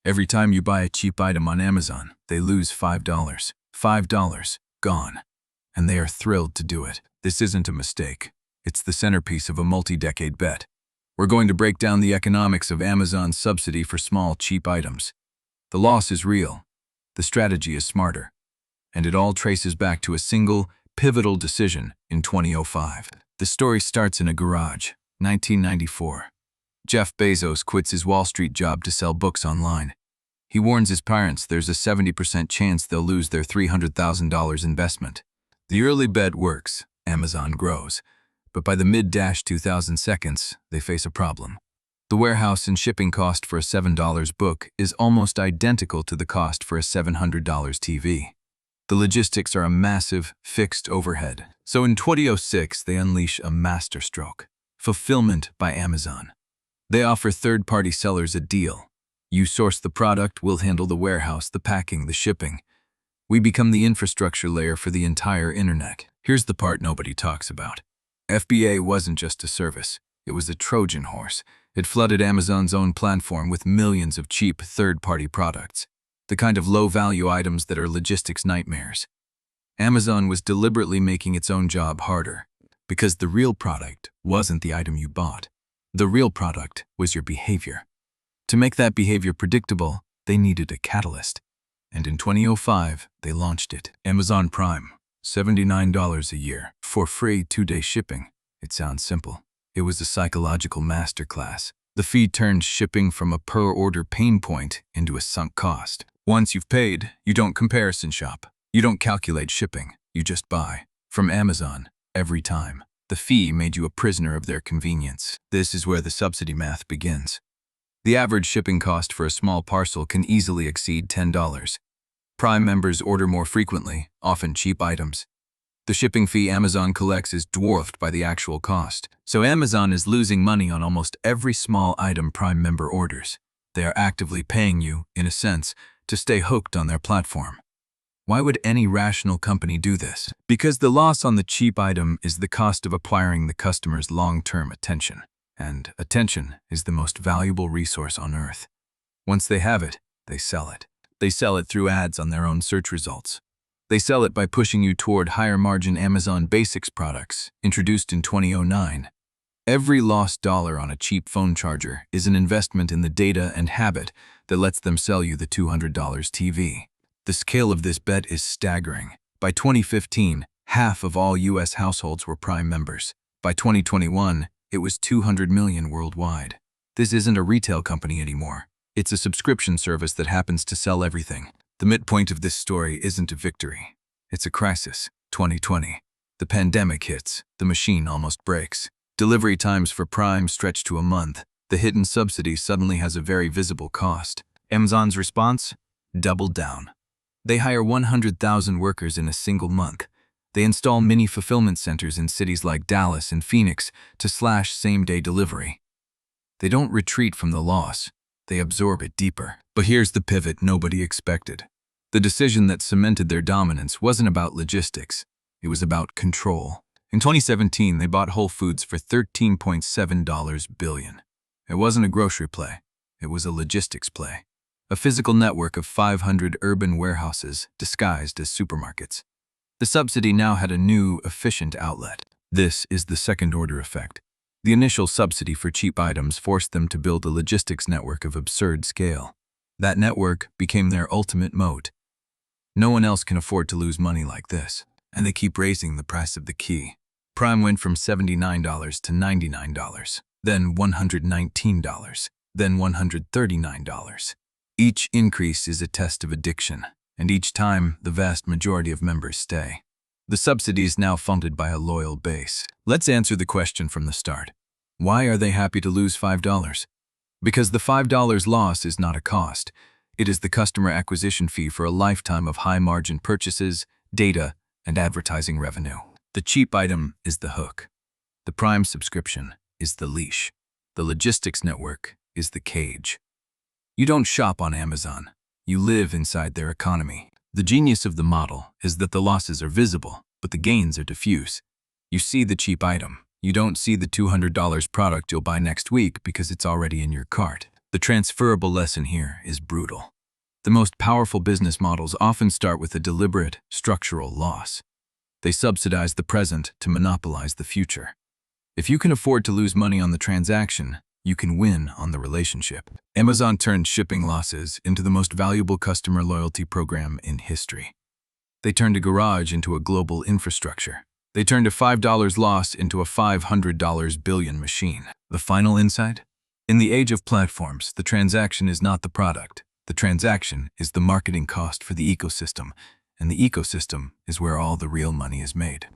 Every time you buy a cheap item on Amazon, they lose $5. $5 gone. And they are thrilled to do it. This isn't a mistake. It's the centerpiece of a multi-decade bet. We're going to break down the economics of Amazon's subsidy for small, cheap items. The loss is real. The strategy is smarter. And it all traces back to a single, pivotal decision in 2005. The story starts in a garage, 1994. Jeff Bezos quits his Wall Street job to sell books online. He warns his parents there's a 70% chance they'll lose their $300,000 investment. The early bet works. Amazon grows. But by the mid-2000s, they face a problem. The warehouse and shipping cost for a $7 book is almost identical to the cost for a $700 TV. The logistics are a massive, fixed overhead. So in 2006, they unleash a masterstroke: fulfillment by Amazon. They offer third-party sellers a deal. You source the product, we'll handle the warehouse, the packing, the shipping. We become the infrastructure layer for the entire internet. Here's the part nobody talks about. FBA wasn't just a service. It was a Trojan horse. It flooded Amazon's own platform with millions of cheap third-party products, the kind of low-value items that are logistics nightmares. Amazon was deliberately making its own job harder, because the real product wasn't the item you bought. The real product was your behavior. To make that behavior predictable, they needed a catalyst. And in 2005, they launched it. Amazon Prime, $79 a year, for free 2-day shipping. It sounds simple. It was a psychological masterclass. The fee turned shipping from a per-order pain point into a sunk cost. Once you've paid, you don't comparison shop. You don't calculate shipping. You just buy. From Amazon, every time. The fee made you a prisoner of their convenience. This is where the subsidy math begins. The average shipping cost for a small parcel can easily exceed $10. Prime members order more frequently, often cheap items. The shipping fee Amazon collects is dwarfed by the actual cost. So Amazon is losing money on almost every small item Prime member orders. They are actively paying you, in a sense, to stay hooked on their platform. Why would any rational company do this? Because the loss on the cheap item is the cost of acquiring the customer's long-term attention. And attention is the most valuable resource on earth. Once they have it, they sell it. They sell it through ads on their own search results. They sell it by pushing you toward higher-margin Amazon Basics products, introduced in 2009. Every lost dollar on a cheap phone charger is an investment in the data and habit that lets them sell you the $200 TV. The scale of this bet is staggering. By 2015, half of all U.S. households were Prime members. By 2021, it was 200 million worldwide. This isn't a retail company anymore. It's a subscription service that happens to sell everything. The midpoint of this story isn't a victory. It's a crisis. 2020. The pandemic hits. The machine almost breaks. Delivery times for Prime stretch to a month. The hidden subsidy suddenly has a very visible cost. Amazon's response? Double down. They hire 100,000 workers in a single month. They install mini fulfillment centers in cities like Dallas and Phoenix to slash same-day delivery. They don't retreat from the loss. They absorb it deeper. But here's the pivot nobody expected. The decision that cemented their dominance wasn't about logistics. It was about control. In 2017, they bought Whole Foods for $13.7 billion. It wasn't a grocery play. It was a logistics play. A physical network of 500 urban warehouses disguised as supermarkets. The subsidy now had a new, efficient outlet. This is the second-order effect. The initial subsidy for cheap items forced them to build a logistics network of absurd scale. That network became their ultimate moat. No one else can afford to lose money like this, and they keep raising the price of the key. Prime went from $79 to $99, then $119, then $139. Each increase is a test of addiction, and each time, the vast majority of members stay. The subsidy is now funded by a loyal base. Let's answer the question from the start. Why are they happy to lose $5? Because the $5 loss is not a cost. It is the customer acquisition fee for a lifetime of high-margin purchases, data, and advertising revenue. The cheap item is the hook. The Prime subscription is the leash. The logistics network is the cage. You don't shop on Amazon. You live inside their economy. The genius of the model is that the losses are visible, but the gains are diffuse. You see the cheap item. You don't see the $200 product you'll buy next week because it's already in your cart. The transferable lesson here is brutal. The most powerful business models often start with a deliberate, structural loss. They subsidize the present to monopolize the future. If you can afford to lose money on the transaction, you can win on the relationship. Amazon turned shipping losses into the most valuable customer loyalty program in history. They turned a garage into a global infrastructure. They turned a $5 loss into a $500 billion machine. The final insight? In the age of platforms, the transaction is not the product. The transaction is the marketing cost for the ecosystem, and the ecosystem is where all the real money is made.